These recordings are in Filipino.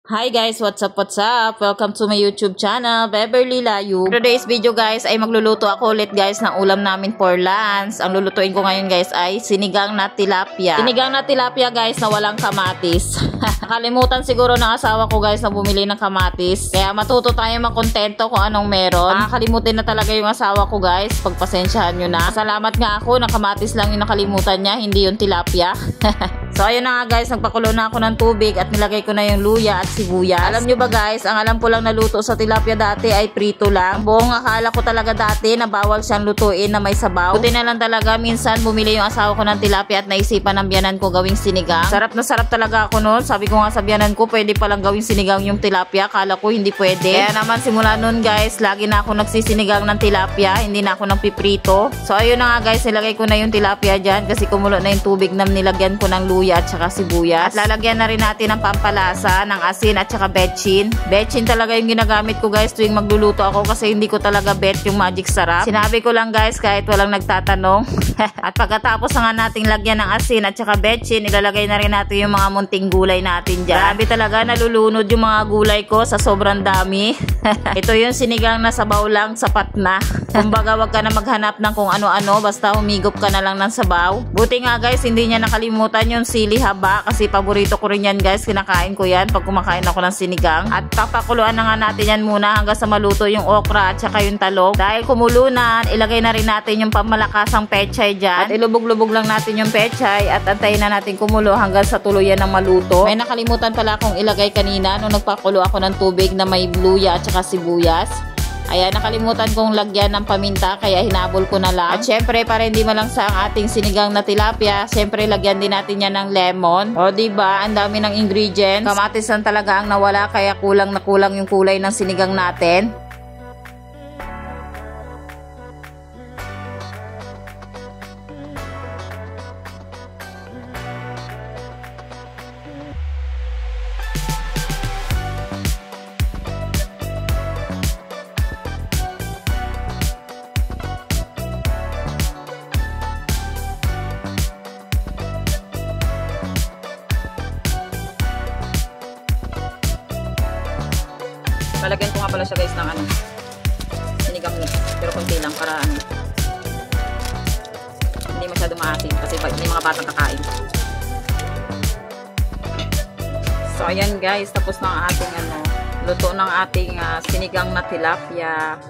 Hi guys, what's up? Welcome to my YouTube channel, Beverly Layu. Today's video guys ay magluluto ako ulit guys ng ulam namin for lunch. Ang lulutuin ko ngayon guys ay sinigang na tilapia. Sinigang na tilapia guys na walang kamatis. Nakalimutan siguro ng asawa ko guys na bumili ng kamatis. Kaya matuto tayo makontento kung anong meron. Nakakalimutin na talaga yung asawa ko guys. Pagpasensyahan nyo na. Salamat nga ako na kamatis lang yung nakalimutan niya, hindi yung tilapia. So ayun na nga guys, nagpakulo na ako ng tubig at nilagay ko na yung luya at sibuyas. Alam nyo ba guys, ang alam ko lang na luto sa tilapia dati ay prito lang. Buong akala ko talaga dati na bawal siyang lutuin na may sabaw. Buti na lang talaga minsan bumili yung asawa ko ng tilapia at naisipan ng biyanan ko gawing sinigang. Sarap na sarap talaga ako noon. Sabi ko nga sa biyanan ko, pwede palang gawing sinigang yung tilapia. Kala ko hindi pwede. Kaya naman simula noon guys, lagi na ako nagsisinigang ng tilapia. Hindi na ako nagpiprito. So ayun na nga guys, nilagay ko na yung tilapia dyan kasi kumulo na yung tubig na nilagyan ko ng luya at saka sibuyas. At lalagyan na rin natin ng pampalasa ng asin at saka betchin. Betchin talaga yung ginagamit ko guys tuwing magluluto ako kasi hindi ko talaga bet yung magic sarap. Sinabi ko lang guys kahit walang nagtatanong. At pagkatapos na nga nating lagyan ng asin at saka betchin, ilalagay na rin natin yung mga munting gulay natin dyan. Grabe talaga, nalulunod yung mga gulay ko sa sobrang dami. Ito yung sinigang na sabaw lang, sapat na. Kumbaga wag ka na maghanap ng kung ano-ano, basta humigop ka na lang ng sabaw. Buti nga guys, hindi niya nakalimutan yung sili haba kasi paborito ko rin yan guys, kinakain ko yan pag kumakain ako ng sinigang. At papakuluan na nga natin yan muna hanggang sa maluto yung okra at saka yung talong. Dahil kumulo na, ilagay na rin natin yung pamalakasang pechay dyan. At ilubog-lubog lang natin yung pechay at antayin na natin kumulo hanggang sa tuluyan ng maluto. May nakalimutan pala akong ilagay kanina nung nagpakulo ako ng tubig na may luya at saka sibuyas. Ayan, nakalimutan kong lagyan ng paminta kaya hinabol ko na lang. At syempre, para hindi malansa ang ating sinigang na tilapia, syempre lagyan din natin yan ng lemon. O diba, ang dami ng ingredients. Kamatis lang talaga ang nawala kaya kulang na kulang yung kulay ng sinigang natin. Lalagyan ko nga pala siya guys ng sinigang mix, pero konti lang para hindi masyadong maasim kasi may mga batang kakain. So ayan guys, tapos na ang ating luto ng ating sinigang na tilapia.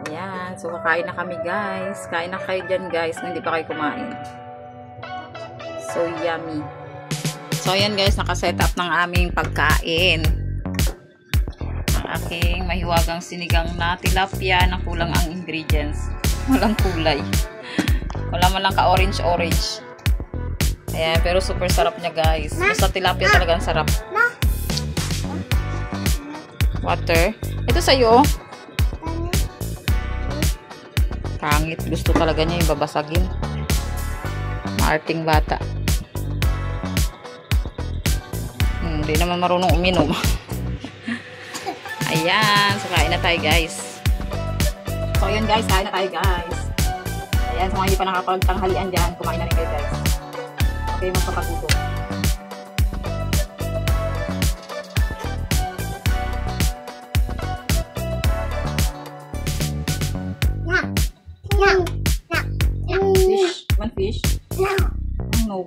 Ayan, so kakain na kami guys. Kain na kayo dyan guys kung hindi pa kayo kumain. So yummy. So ayan guys, nakaset up ng aming pagkain. Aking mahiwagang sinigang na tilapia na kulang ang ingredients. Walang kulay. Wala man lang ka orange. Ayan, pero super sarap niya guys. Basta tilapia talagang sarap. Water. Ito sa'yo. Pangit. Gusto talaga niya yung babasagin. Maarting bata. Hindi naman marunong uminom. Ayan, so kain na tayo guys. So ayan guys, kain na tayo guys. Ayan, so hindi pa nakapagtanghalian dyan, kumain na rin kayo guys. Okay, magpapaguto. Fish? One fish? No.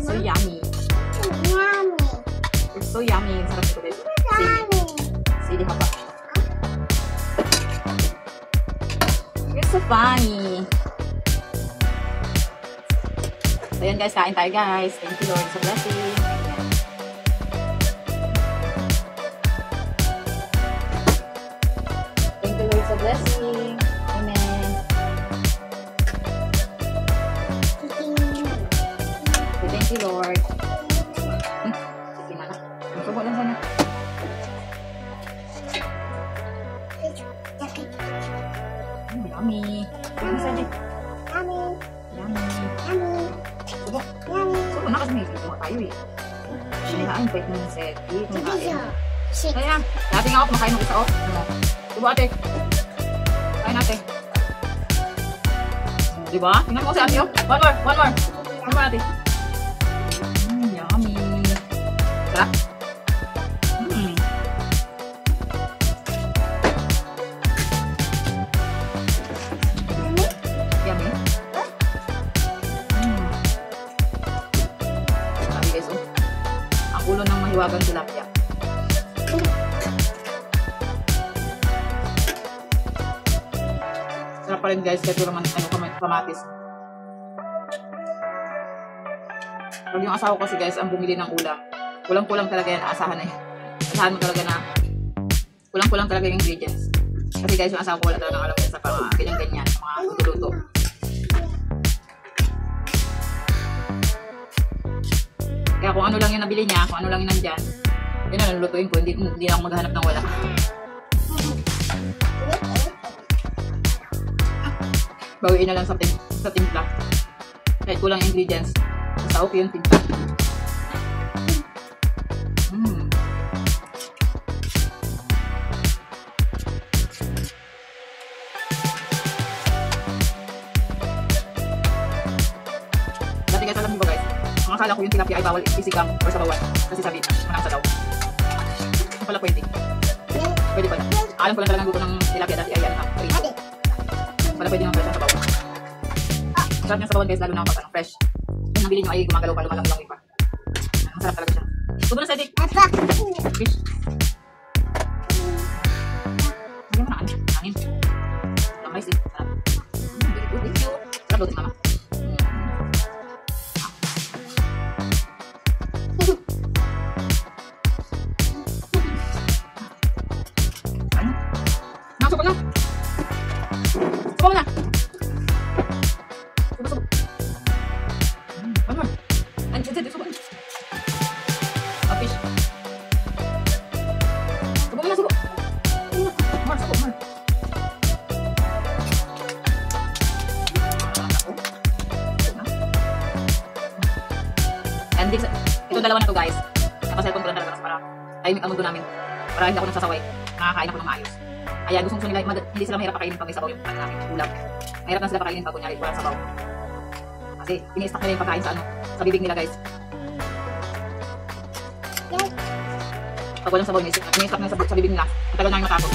So yummy. It's so yummy. Sarap ito guys. Sili haba. You're so funny. So yan guys, kain tayo guys. Thank you Lord sa blessing. Thank you Lord sa blessing. Amen. Thank you, Lord. Sige na lang. Subo lang sana. Yummy. Yummy. Yummy. Yummy. Subo. Subo na kasi may ito tayo eh. Sinihaan, pwede naman set. Ayan. Dati nga ako kumakain ng isa, oh. Ano? Diba, ate? Kain ate. Diba? Tingnan mo si ate, oh. One more. One more, ate. Yummy. Tara. Yummy. Sabi guys, oh. Ang ulo ng mahiwagang tilapia. Sarap pa rin guys, kahit wala kamatis. Pag yung asawa ko kasi guys, ang bumili ng ulam, kulang-kulang talaga yan, aasahan na yan. Asahan mo talaga na kulang-kulang talaga yung ingredients. Kasi guys, yung asawa ko wala talagang alam yan sa mga ganyan-ganyan, sa mga luto. Kaya kung ano lang yung nabili niya, kung ano lang yung nandyan, yun na lulutuin ko, hindi na ako maghanap ng wala. Bawiin na lang sa timpla. Kahit kulang ingredients, sa okay yung timpla. Dati guys, alam mo ba guys, ang akala ko yung tilapia ay bawal isigang or sabawan kasi sabi manang daw. Ano pala pwede? Pwede pala. Alam ko lang talagang luto ng tilapia dati ay free. Pala pwede naman fresh ang sabaw. Sarap ng sabawan guys, lalo na kapag fresh. Yung nabili nyo ay gumagalaw pa, lumalang-lang pa. Masarap talaga siya. Tubo na sa edik. Fish. Hindi mo na kanin. Walang rice eh. Sarap. Very good. Thank you. Sarap luto mama. Ano? Nakasok ko na. Subo na. Subo. One more. Subo na. Fish. Subo na, subo. More, subo, more. And ito dalawa na to guys. Nakaselfon ko lang talaga para tahimik ang mundo namin. Para hindi ako nagsasaway. Nakakain ako ng maayos. Kaya gusto nila, hindi sila mahirap pakainin pag may sabaw yung pagkain namin, ulam. Mahirap na sila pakainin pag kunyari walang sabaw. Kasi ini-stack nila yung pagkain sa bibig nila guys. Pag walang sabaw, ini-stack nila sa bibig nila. Matagal na yung matapos.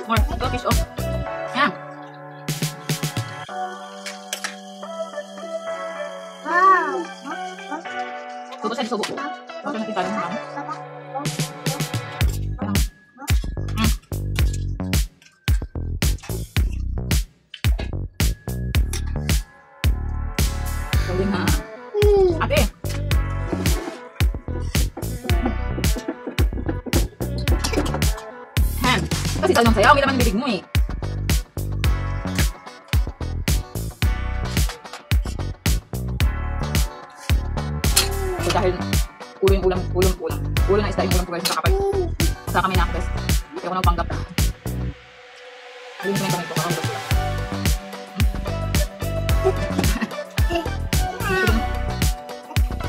More. Ito, fish off. Yan. Subo sa subo. Subo natin tayo ng mama. Subo na. Ate. Kasi talagang sayaw, may laman yung bibig mo eh. So dahil ulo yung ulam. Ulo na isda yung ulam ko guys, nakakapal. Sa kami na ako guys. Kaya ako nagpanggap. Alinis mo yung kamay ko, kakang gusto lang.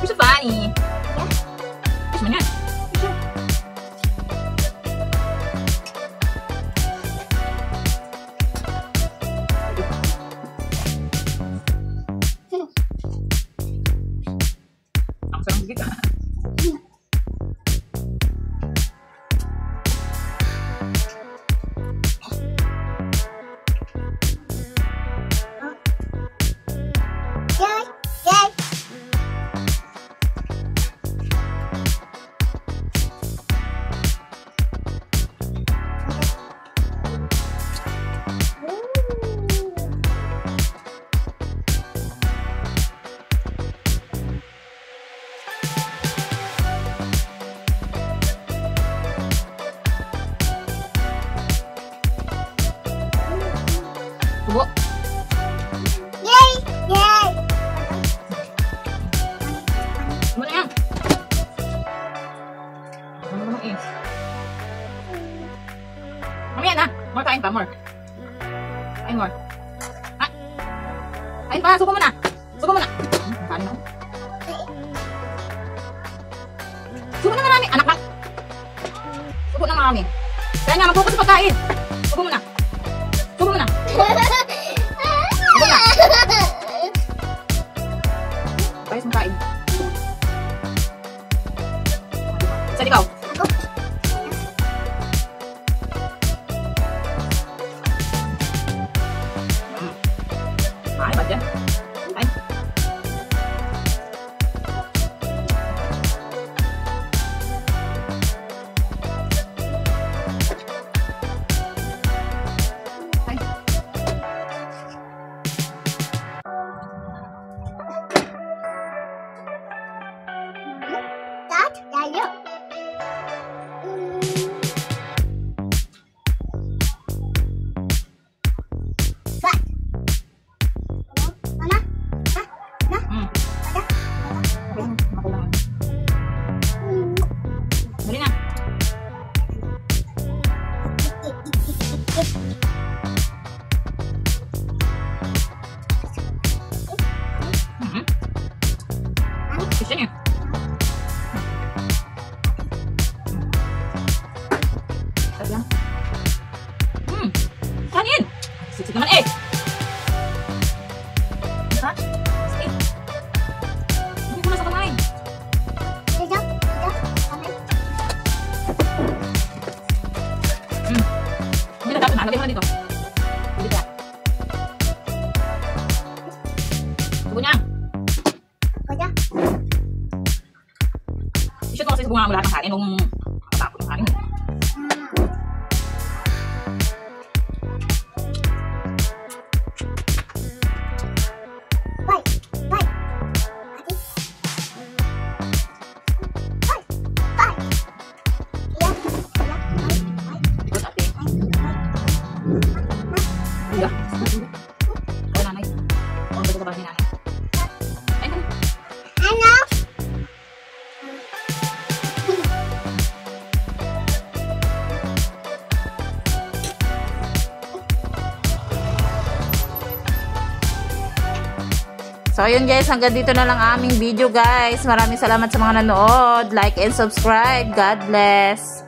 You're so funny. Fish mo yan. Sarang bigit ah. Ano eh? Mamaya na. More, kain pa. More. Kain more. Ha? Kain pa. Subo mo na. Subo mo na. Kain mo. Subo na marami. Anak na. Subo na marami. Kaya nga, mag-focus sa pagkain. Subo mo na. Subo mo na. Subo na. Kaya sa kain. Saan ikaw? Ay, ba't yan? Ay. Ay. Dad, Dayo. Dali na. Gusto niyo? Sabi lang. Kanin! Sisig naman eh! Ha? Sige. Hindi ko na sa kamay. Dito, dito, kamay. Hindi na dapat na. Lagay mo na dito. Dito ka. Subo niya. Kaya, I-shoot mo kasi sa bunga mo lahat ng kanin nung matapos yung kanin. bye, bye. Ate. Bye, bye. Iya, iya, bye, bye, Dito sa ating. bye. Iya. Ikaw nanay. Huwag ba ito ba ni nanay? Ay, ganun. Ano? So, ayun guys, hanggang dito na lang aming video guys. Maraming salamat sa mga nanood. Like and subscribe. God bless.